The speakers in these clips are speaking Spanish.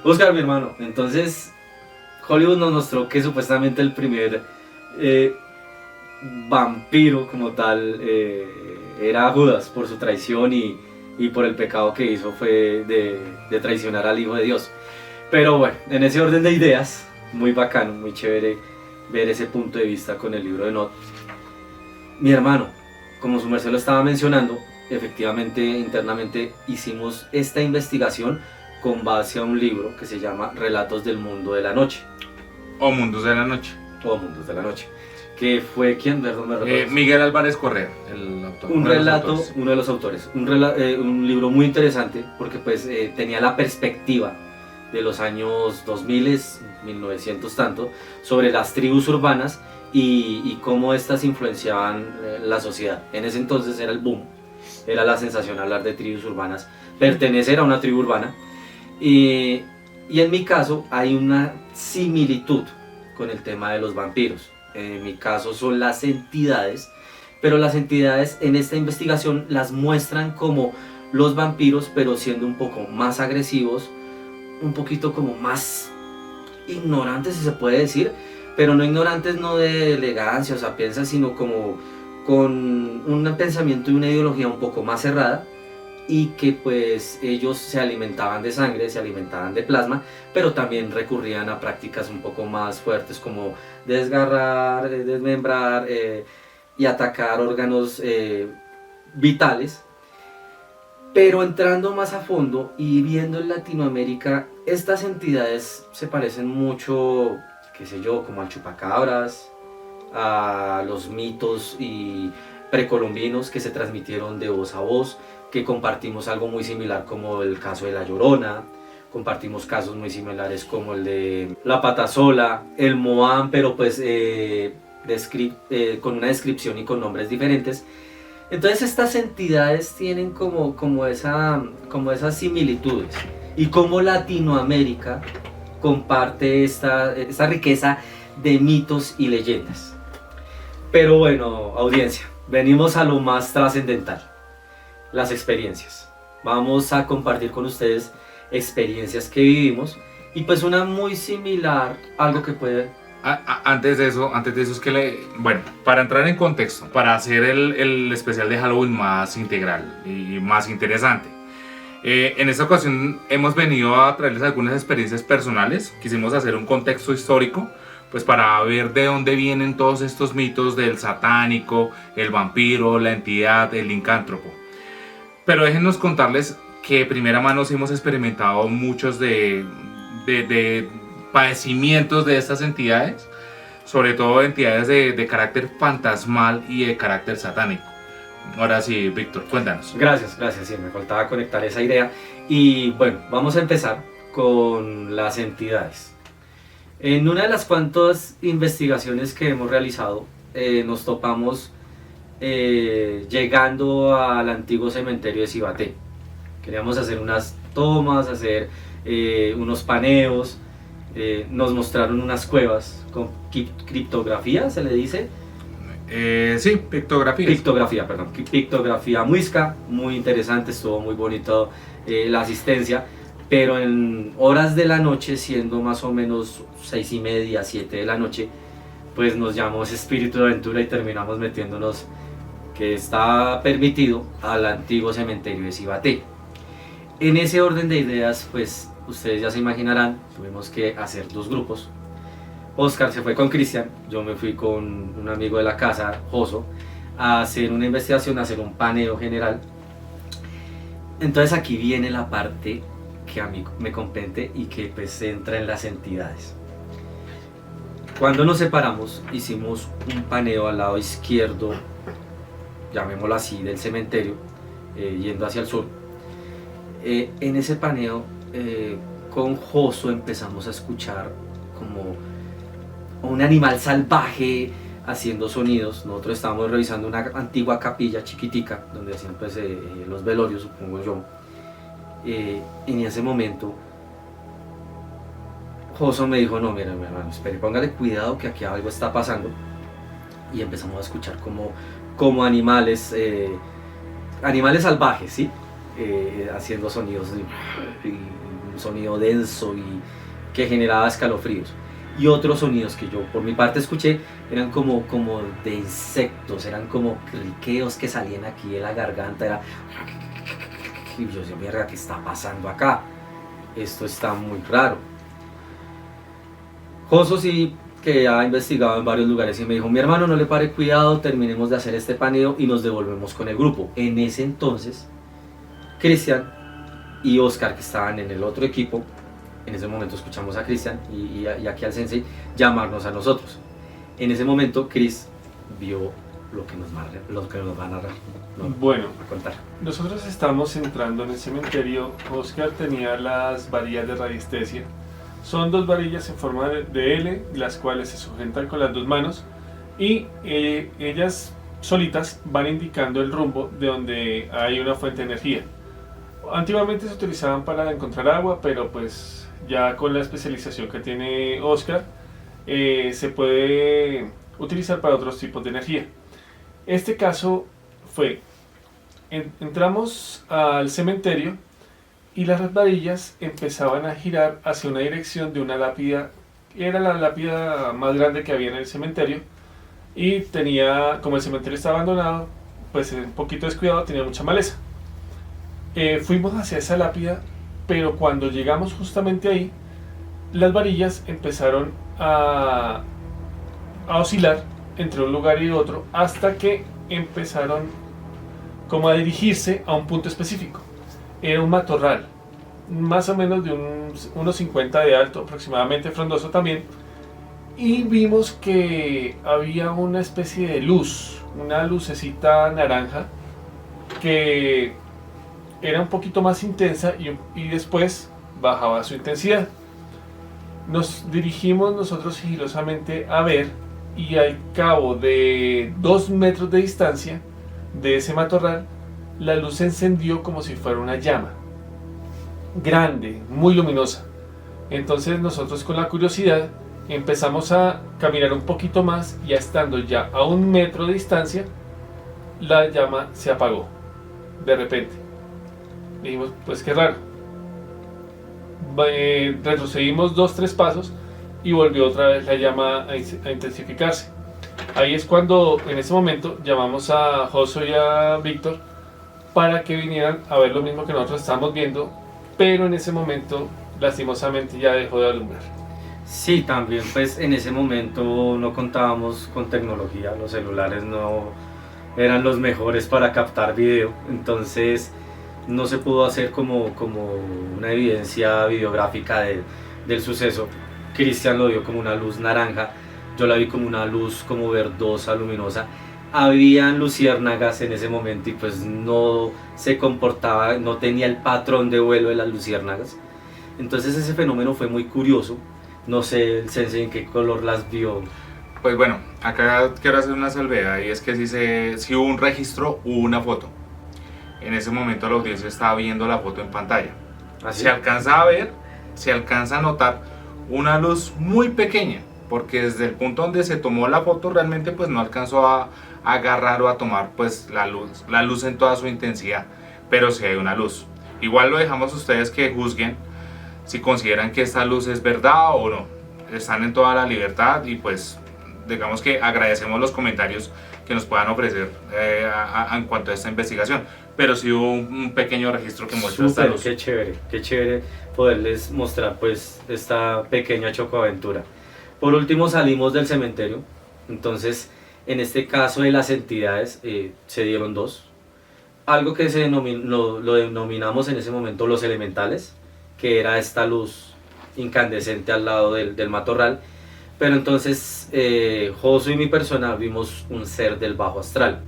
Oscar, mi hermano, entonces Hollywood nos mostró que supuestamente el primer vampiro como tal era Judas por su traición y por el pecado que hizo fue de traicionar al Hijo de Dios. Pero bueno, en ese orden de ideas, muy bacano, muy chévere ver ese punto de vista con el libro de Not. Mi hermano, como su merced lo estaba mencionando, efectivamente internamente hicimos esta investigación con base a un libro que se llama Relatos del Mundo de la Noche. O Mundos de la Noche. O Mundos de la Noche. Que fue quien, perdón, me recuerdo. Miguel Álvarez Correa, el autor. Uno de los autores. Un libro muy interesante porque pues tenía la perspectiva de los años 2000, 1900 tanto, sobre las tribus urbanas y cómo estas influenciaban la sociedad. En ese entonces era el boom, era la sensación hablar de tribus urbanas, pertenecer a una tribu urbana. Y en mi caso hay una similitud con el tema de los vampiros. En mi caso son las entidades, pero las entidades en esta investigación las muestran como los vampiros, pero siendo un poco más agresivos, un poquito como más ignorantes, si se puede decir, pero no ignorantes no de elegancia o sapiencia, sino como con un pensamiento y una ideología un poco más cerrada, y que pues ellos se alimentaban de sangre, se alimentaban de plasma, pero también recurrían a prácticas un poco más fuertes como desgarrar, desmembrar y atacar órganos vitales. Pero entrando más a fondo y viendo en Latinoamérica, estas entidades se parecen mucho, qué sé yo, como al chupacabras, a los mitos y precolombinos que se transmitieron de voz a voz, que compartimos algo muy similar como el caso de La Llorona, compartimos casos muy similares como el de La Patasola, el Moán, pero pues con una descripción y con nombres diferentes. Entonces estas entidades tienen como esas similitudes, y como Latinoamérica comparte esta riqueza de mitos y leyendas. Pero bueno, audiencia, venimos a lo más trascendental. Las experiencias. Vamos a compartir con ustedes experiencias que vivimos y pues una muy similar, algo que puede... Antes de eso es que bueno, para entrar en contexto, para hacer el especial de Halloween más integral y más interesante, en esta ocasión hemos venido a traerles algunas experiencias personales. Quisimos hacer un contexto histórico, pues para ver de dónde vienen todos estos mitos del satánico, el vampiro, la entidad, el licántropo. Pero déjenos contarles que de primera mano sí hemos experimentado muchos de padecimientos de estas entidades, sobre todo entidades de carácter fantasmal y de carácter satánico. Ahora sí, Víctor, cuéntanos. Gracias, sí, me faltaba conectar esa idea. Y bueno, vamos a empezar con las entidades. En una de las cuantas investigaciones que hemos realizado, nos topamos llegando al antiguo cementerio de Cibaté. Queríamos hacer unas tomas, hacer unos paneos. Nos mostraron unas cuevas con criptografía, se le dice. Sí, pictografía. Pictografía muisca, muy interesante, estuvo muy bonito la asistencia, pero en horas de la noche, siendo más o menos 6:30, 7 de la noche, pues nos llamó ese espíritu de aventura y terminamos metiéndonos, que está permitido, al antiguo cementerio de Cibaté. En ese orden de ideas, pues ustedes ya se imaginarán, tuvimos que hacer dos grupos. Oscar se fue con Cristian, yo me fui con un amigo de la casa, Joso, a hacer una investigación, a hacer un paneo general. Entonces aquí viene la parte que a mí me compete y que pues entra en las entidades. Cuando nos separamos, hicimos un paneo al lado izquierdo, llamémoslo así, del cementerio, yendo hacia el sur. En ese paneo, con Joso empezamos a escuchar como un animal salvaje haciendo sonidos. Nosotros estábamos revisando una antigua capilla chiquitica donde hacían pues, los velorios, supongo yo. En ese momento, Joso me dijo, no, mira, mi hermano, espere, póngale cuidado que aquí algo está pasando. Y empezamos a escuchar como animales, animales salvajes, ¿sí? Haciendo sonidos, y un sonido denso y que generaba escalofríos. Y otros sonidos que yo por mi parte escuché eran como de insectos, eran como criqueos que salían aquí de la garganta, era... Y yo decía, mierda, ¿qué está pasando acá? Esto está muy raro. Joso sí que ha investigado en varios lugares y me dijo, mi hermano, no le pare cuidado, terminemos de hacer este paneo y nos devolvemos con el grupo. En ese entonces, Cristian y Oscar, que estaban en el otro equipo, en ese momento escuchamos a Cristian y aquí al sensei llamarnos a nosotros. En ese momento, Chris vio lo que nos va a narrar, bueno, a contar. Nosotros estamos entrando en el cementerio. Oscar tenía las varillas de radiestesia. Son 2 varillas en forma de L, las cuales se sujetan con las 2 manos y ellas solitas van indicando el rumbo de donde hay una fuente de energía. Antiguamente se utilizaban para encontrar agua, pero pues ya con la especialización que tiene Oscar, se puede utilizar para otros tipos de energía. Este caso fue, entramos al cementerio y las varillas empezaban a girar hacia una dirección de una lápida, era la lápida más grande que había en el cementerio, y tenía, como el cementerio estaba abandonado, pues un poquito descuidado, tenía mucha maleza. Fuimos hacia esa lápida, pero cuando llegamos justamente ahí, las varillas empezaron a oscilar entre un lugar y otro hasta que empezaron como a dirigirse a un punto específico. Era un matorral, más o menos de unos 50 de alto, aproximadamente frondoso también, y vimos que había una especie de luz, una lucecita naranja que era un poquito más intensa y después bajaba su intensidad. Nos dirigimos nosotros sigilosamente a ver, y al cabo de 2 metros de distancia de ese matorral, la luz se encendió como si fuera una llama grande, muy luminosa. Entonces nosotros, con la curiosidad, empezamos a caminar un poquito más, y estando ya a 1 metro de distancia, la llama se apagó de repente. Dijimos, pues qué raro. Retrocedimos 2-3 pasos y volvió otra vez la llama a intensificarse. Ahí es cuando, en ese momento, llamamos a Joso y a Víctor para que vinieran a ver lo mismo que nosotros estábamos viendo, pero en ese momento, lastimosamente, ya dejó de alumbrar. Sí, también pues en ese momento no contábamos con tecnología, los celulares no eran los mejores para captar video, entonces no se pudo hacer como una evidencia videográfica del suceso. Cristian lo vio como una luz naranja, yo la vi como una luz como verdosa, luminosa. Habían luciérnagas en ese momento y pues no se comportaba, no tenía el patrón de vuelo de las luciérnagas. Entonces ese fenómeno fue muy curioso. No sé el sensei en qué color las vio. Pues bueno, acá quiero hacer una salvedad, y es que si hubo un registro, hubo una foto. En ese momento la audiencia estaba viendo la foto en pantalla. ¿Así? Se alcanza a ver, se alcanza a notar una luz muy pequeña, porque desde el punto donde se tomó la foto realmente pues no alcanzó a agarrar o a tomar pues la luz en toda su intensidad, pero sí hay una luz. Igual lo dejamos a ustedes que juzguen si consideran que esta luz es verdad o no. Están en toda la libertad, y pues digamos que agradecemos los comentarios que nos puedan ofrecer en cuanto a esta investigación, pero sí hubo un pequeño registro que muestra esta luz. Qué chévere poderles mostrar pues esta pequeña chocoaventura. Por último salimos del cementerio, entonces en este caso de las entidades se dieron 2. Algo que lo denominamos en ese momento los elementales, que era esta luz incandescente al lado del matorral. Pero entonces Joso y mi persona vimos un ser del bajo astral,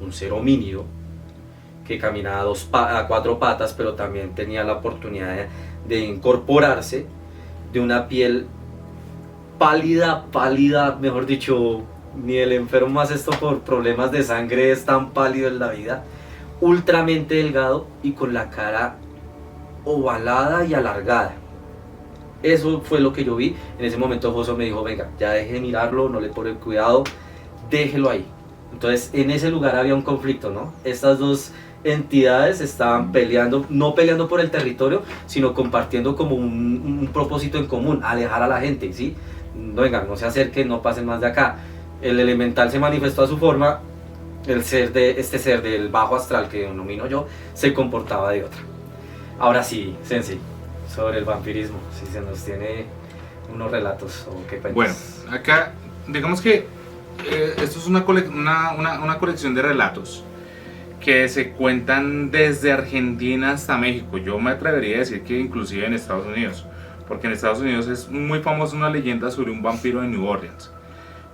un ser homínido que caminaba a 4 patas, pero también tenía la oportunidad de incorporarse, de una piel pálida, mejor dicho, ni el enfermo más esto por problemas de sangre es tan pálido en la vida, ultramente delgado y con la cara ovalada y alargada. Eso fue lo que yo vi. En ese momento Josué me dijo, venga, ya deje de mirarlo, no le pone cuidado, déjelo ahí. Entonces en ese lugar había un conflicto, ¿no? Estas dos entidades estaban peleando, no peleando por el territorio, sino compartiendo como un propósito en común, alejar a la gente, ¿sí? No, venga, no se acerquen, no pasen más de acá. El elemental se manifestó a su forma, este ser del bajo astral que denomino yo, se comportaba de otra. Ahora sí, Sensei, sobre el vampirismo, si se nos tiene unos relatos o qué cuentas. Bueno, acá, digamos que esto es una colección de relatos que se cuentan desde Argentina hasta México. Yo me atrevería a decir que inclusive en Estados Unidos, porque en Estados Unidos es muy famosa una leyenda sobre un vampiro de New Orleans,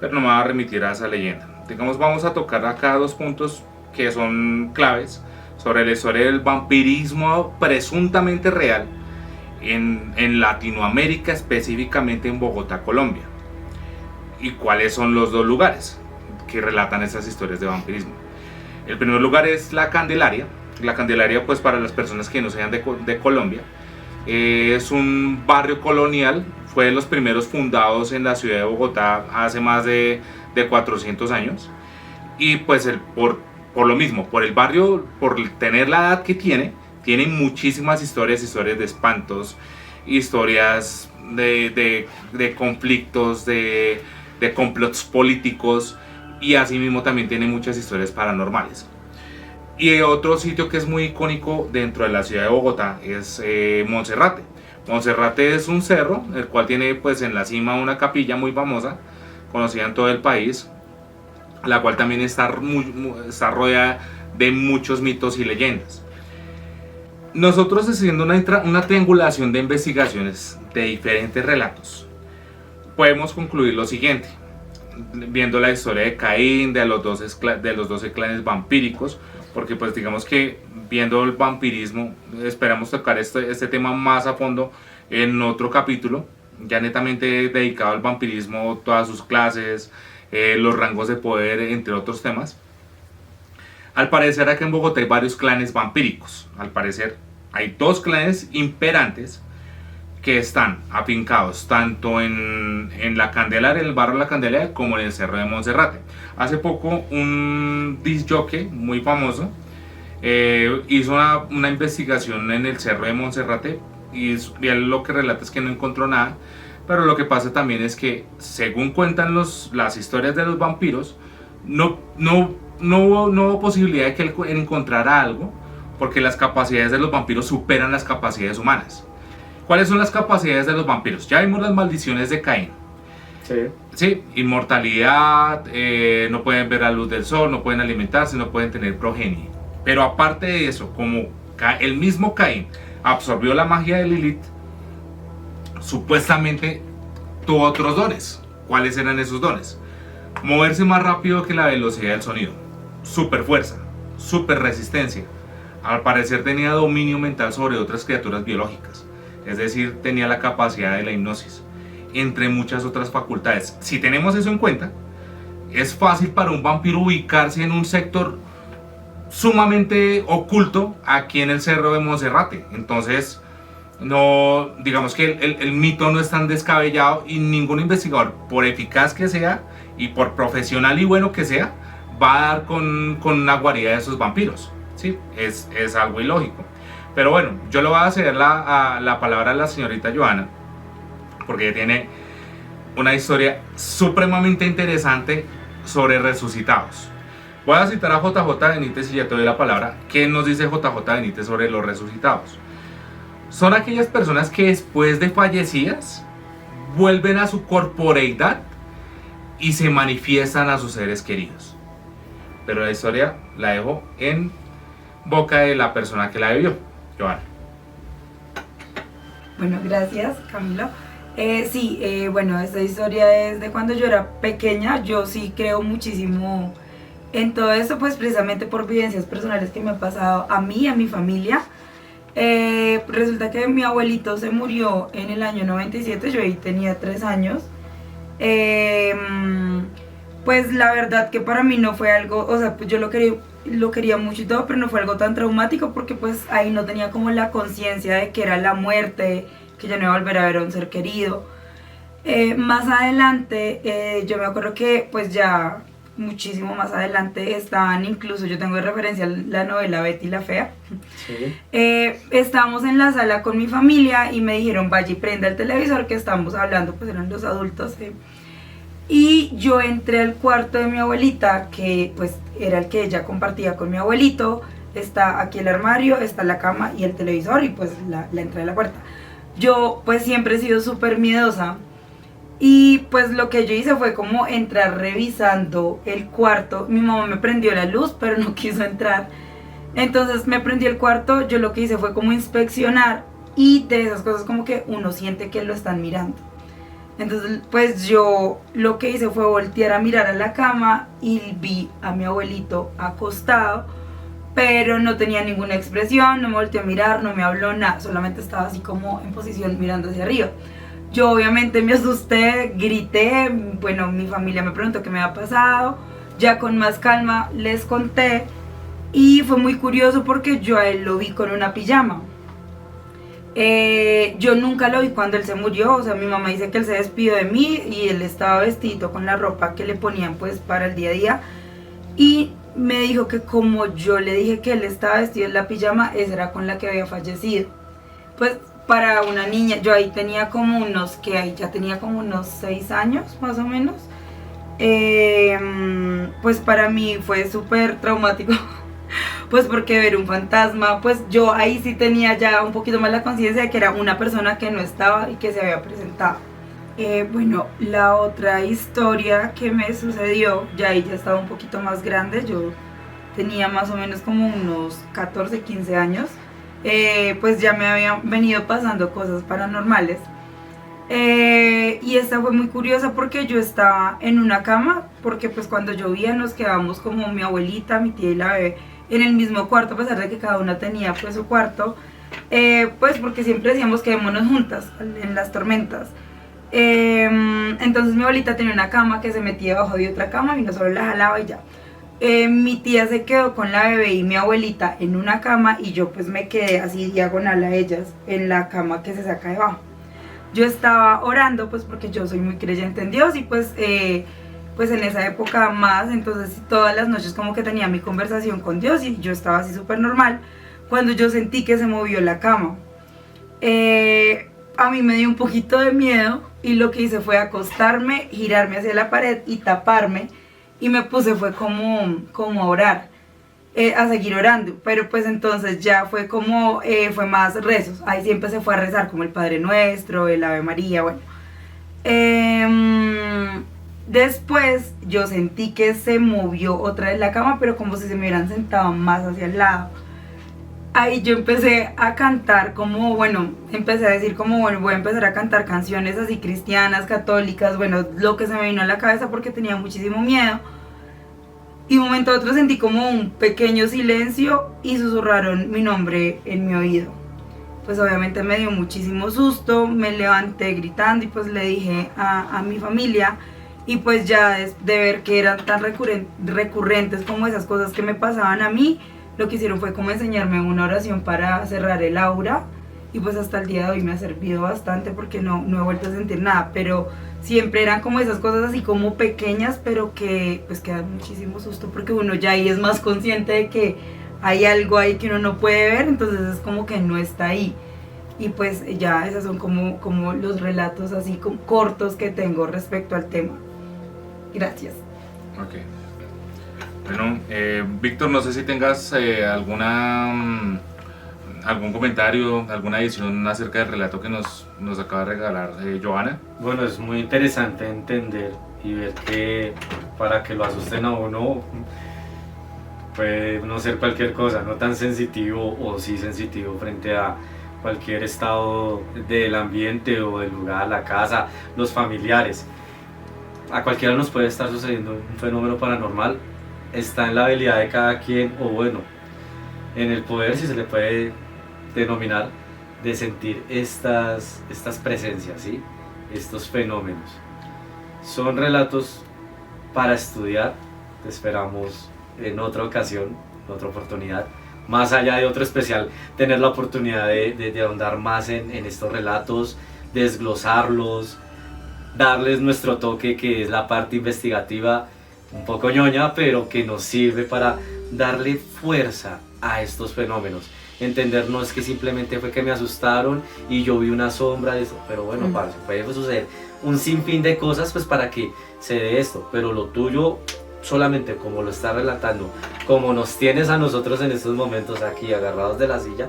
pero no me va a remitir a esa leyenda. Digamos, vamos a tocar acá dos puntos que son claves sobre la historia del vampirismo presuntamente real en Latinoamérica, específicamente en Bogotá, Colombia. ¿Y cuáles son los dos lugares que relatan esas historias de vampirismo? El primer lugar es La Candelaria. La Candelaria, pues para las personas que no sean de Colombia, es un barrio colonial, fue de los primeros fundados en la ciudad de Bogotá hace más de 400 años. Y pues por lo mismo, por el barrio, por tener la edad que tiene muchísimas historias de espantos, historias de conflictos, de complots políticos, y asimismo también tiene muchas historias paranormales. Y otro sitio que es muy icónico dentro de la ciudad de Bogotá es Monserrate. Monserrate es un cerro, el cual tiene pues en la cima una capilla muy famosa, conocida en todo el país, la cual también está rodeada de muchos mitos y leyendas. Nosotros, haciendo una triangulación de investigaciones de diferentes relatos, podemos concluir lo siguiente, viendo la historia de Caín, de los 12 clanes vampíricos, porque pues digamos que viendo el vampirismo, esperamos tocar este tema más a fondo en otro capítulo, ya netamente dedicado al vampirismo, todas sus clases, los rangos de poder, entre otros temas. Al parecer acá en Bogotá hay varios clanes vampíricos. Al parecer hay dos clanes imperantes que están afincados tanto en la Candelaria, en el barrio de La Candelaria, como en el Cerro de Monserrate. Hace poco un disc jockey muy famoso hizo una investigación en el Cerro de Monserrate y él lo que relata es que no encontró nada, pero lo que pasa también es que según cuentan las historias de los vampiros, no hubo posibilidad de que él encontrara algo, porque las capacidades de los vampiros superan las capacidades humanas. ¿Cuáles son las capacidades de los vampiros? Ya vimos las maldiciones de Caín. Sí, inmortalidad, no pueden ver la luz del sol, no pueden alimentarse, no pueden tener progenie. Pero aparte de eso, como el mismo Caín absorbió la magia de Lilith, supuestamente tuvo otros dones. ¿Cuáles eran esos dones? Moverse más rápido que la velocidad del sonido, super fuerza, super resistencia. Al parecer tenía dominio mental sobre otras criaturas biológicas, es decir, tenía la capacidad de la hipnosis, entre muchas otras facultades. Si tenemos eso en cuenta, es fácil para un vampiro ubicarse en un sector sumamente oculto aquí en el Cerro de Monserrate. Entonces, no, digamos que el mito no es tan descabellado, y ningún investigador, por eficaz que sea y por profesional y bueno que sea, va a dar con una guarida de esos vampiros. ¿Sí? Es algo ilógico. Pero bueno, yo le voy a ceder la palabra a la señorita Joana, porque ella tiene una historia supremamente interesante sobre resucitados. Voy a citar a JJ Benítez y ya te doy la palabra. ¿Qué nos dice JJ Benítez sobre los resucitados? Son aquellas personas que después de fallecidas vuelven a su corporeidad y se manifiestan a sus seres queridos. Pero la historia la dejo en boca de la persona que la vivió. Joana. Bueno, gracias, Camilo. Bueno, esta historia es de cuando yo era pequeña. Yo sí creo muchísimo en todo esto, pues precisamente por vivencias personales que me han pasado a mí y a mi familia. Resulta que mi abuelito se murió en el año 97, yo ahí tenía 3 años. Pues la verdad que para mí no fue algo, o sea, pues yo lo lo quería mucho y todo, pero no fue algo tan traumático porque pues ahí no tenía como la conciencia de que era la muerte, que ya no iba a volver a ver a un ser querido. Más adelante, yo me acuerdo que pues ya muchísimo más adelante estaban, incluso yo tengo de referencia la novela Betty la Fea. Sí. Estábamos en la sala con mi familia y me dijeron vaya y prenda el televisor que estamos hablando, pues eran los adultos. Y yo entré al cuarto de mi abuelita, que pues era el que ella compartía con mi abuelito. Está aquí el armario, está la cama y el televisor y pues la entrada de la puerta. Yo pues siempre he sido súper miedosa. Y pues lo que yo hice fue como entrar revisando el cuarto. Mi mamá me prendió la luz, pero no quiso entrar. Entonces me prendió el cuarto, yo lo que hice fue como inspeccionar y de esas cosas como que uno siente que lo están mirando. Entonces pues yo lo que hice fue voltear a mirar a la cama y vi a mi abuelito acostado, pero no tenía ninguna expresión, no me volteó a mirar, no me habló nada, solamente estaba así como en posición mirando hacia arriba. Yo obviamente me asusté, grité, bueno, mi familia me preguntó qué me había pasado, ya con más calma les conté y fue muy curioso porque yo a él lo vi con una pijama. Yo nunca lo vi cuando él se murió, o sea, mi mamá dice que él se despidió de mí y él estaba vestido con la ropa que le ponían pues para el día a día y me dijo que como yo le dije que él estaba vestido en la pijama, esa era con la que había fallecido. Pues para una niña, yo ahí tenía como unos, que ahí ya tenía como unos 6 años más o menos, pues para mí fue súper traumático, pues porque ver un fantasma, pues yo ahí sí tenía ya un poquito más la conciencia de que era una persona que no estaba y que se había presentado. Bueno, la otra historia que me sucedió, ya ahí ya estaba un poquito más grande, yo tenía más o menos como unos 14, 15 años. Pues ya me habían venido pasando cosas paranormales y esta fue muy curiosa porque yo estaba en una cama, porque pues cuando llovía nos quedábamos como mi abuelita, mi tía y la bebé en el mismo cuarto, a pesar de que cada una tenía pues su cuarto, pues porque siempre decíamos quedémonos juntas en las tormentas. Entonces mi abuelita tenía una cama que se metía debajo de otra cama y no solo la jalaba y ya. Mi tía se quedó con la bebé y mi abuelita en una cama y yo pues me quedé así diagonal a ellas en la cama que se saca debajo. Yo estaba orando pues porque yo soy muy creyente en Dios y pues en esa época más, entonces todas las noches como que tenía mi conversación con Dios y yo estaba así súper normal cuando yo sentí que se movió la cama. A mí me dio un poquito de miedo y lo que hice fue acostarme, girarme hacia la pared y taparme. Y me puse fue como a orar, a seguir orando, pero pues entonces ya fue como, fue más rezos, ahí siempre se fue a rezar como el Padre Nuestro, el Ave María, bueno. Después yo sentí que se movió otra vez la cama, pero como si se me hubieran sentado más hacia el lado. Ahí yo empecé a cantar como, bueno, empecé a decir como, bueno, voy a empezar a cantar canciones así cristianas, católicas, bueno, lo que se me vino a la cabeza porque tenía muchísimo miedo. Y un momento a otro sentí como un pequeño silencio y susurraron mi nombre en mi oído. Pues obviamente me dio muchísimo susto, me levanté gritando y pues le dije a mi familia y pues ya de ver que eran tan recurrentes como esas cosas que me pasaban a mí, lo que hicieron fue como enseñarme una oración para cerrar el aura y pues hasta el día de hoy me ha servido bastante porque no he vuelto a sentir nada, pero siempre eran como esas cosas así como pequeñas, pero que pues que dan muchísimo susto porque uno ya ahí es más consciente de que hay algo ahí que uno no puede ver, entonces es como que no está ahí. Y pues ya esos son como los relatos así como cortos que tengo respecto al tema. Gracias. Ok. Bueno, Víctor, no sé si tengas algún comentario, alguna edición acerca del relato que nos acaba de regalar Johanna. Bueno, es muy interesante entender y ver que para que lo asusten a uno puede no ser cualquier cosa, no tan sensitivo o sí sensitivo frente a cualquier estado del ambiente o del lugar, la casa, los familiares. A cualquiera nos puede estar sucediendo un fenómeno paranormal. Está en la habilidad de cada quien, o bueno, en el poder, si se le puede denominar, de sentir estas presencias, ¿sí? Estos fenómenos. Son relatos para estudiar, te esperamos en otra ocasión otra oportunidad. Más allá de otro especial, tener la oportunidad de ahondar más en estos relatos, desglosarlos, darles nuestro toque, que es la parte investigativa, un poco ñoña, pero que nos sirve para darle fuerza a estos fenómenos. Entender, no es que simplemente fue que me asustaron y yo vi una sombra de eso, pero bueno, parce, puede suceder un sinfín de cosas pues para que se dé esto, pero lo tuyo, solamente como lo está relatando, como nos tienes a nosotros en estos momentos aquí agarrados de la silla,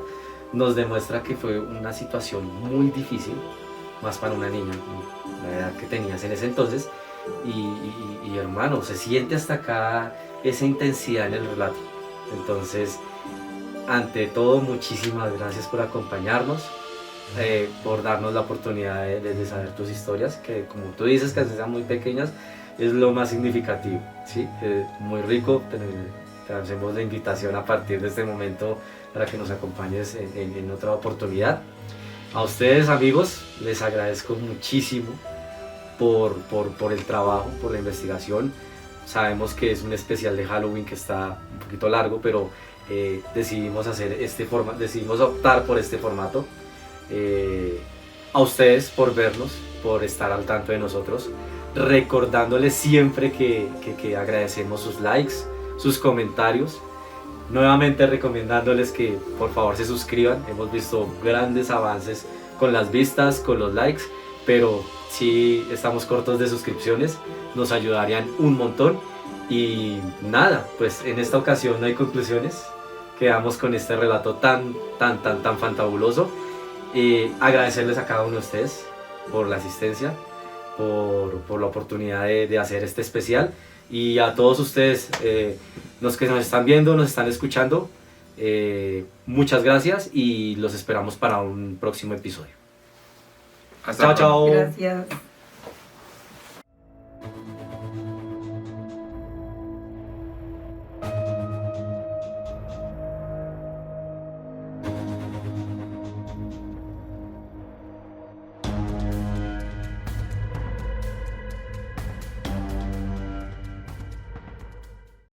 nos demuestra que fue una situación muy difícil, más para una niña, la edad que tenías en ese entonces, y hermano, se siente hasta acá esa intensidad en el relato. Entonces, ante todo, muchísimas gracias por acompañarnos, por darnos la oportunidad de saber tus historias, que como tú dices, que sean muy pequeñas, es lo más significativo, ¿sí? Muy rico. Te hacemos la invitación a partir de este momento para que nos acompañes en otra oportunidad. A ustedes, amigos, les agradezco muchísimo por el trabajo, por la investigación. Sabemos que es un especial de Halloween que está un poquito largo, pero decidimos optar por este formato. A ustedes por vernos, por estar al tanto de nosotros, recordándoles siempre que agradecemos sus likes, sus comentarios, nuevamente recomendándoles que por favor se suscriban. Hemos visto grandes avances con las vistas, con los likes, pero si estamos cortos de suscripciones, nos ayudarían un montón. Y nada, pues en esta ocasión no hay conclusiones, quedamos con este relato tan fantabuloso. Agradecerles a cada uno de ustedes por la asistencia, por la oportunidad de hacer este especial, y a todos ustedes, los que nos están viendo, nos están escuchando, muchas gracias y los esperamos para un próximo episodio. Hasta Chao, luego. chao. Gracias.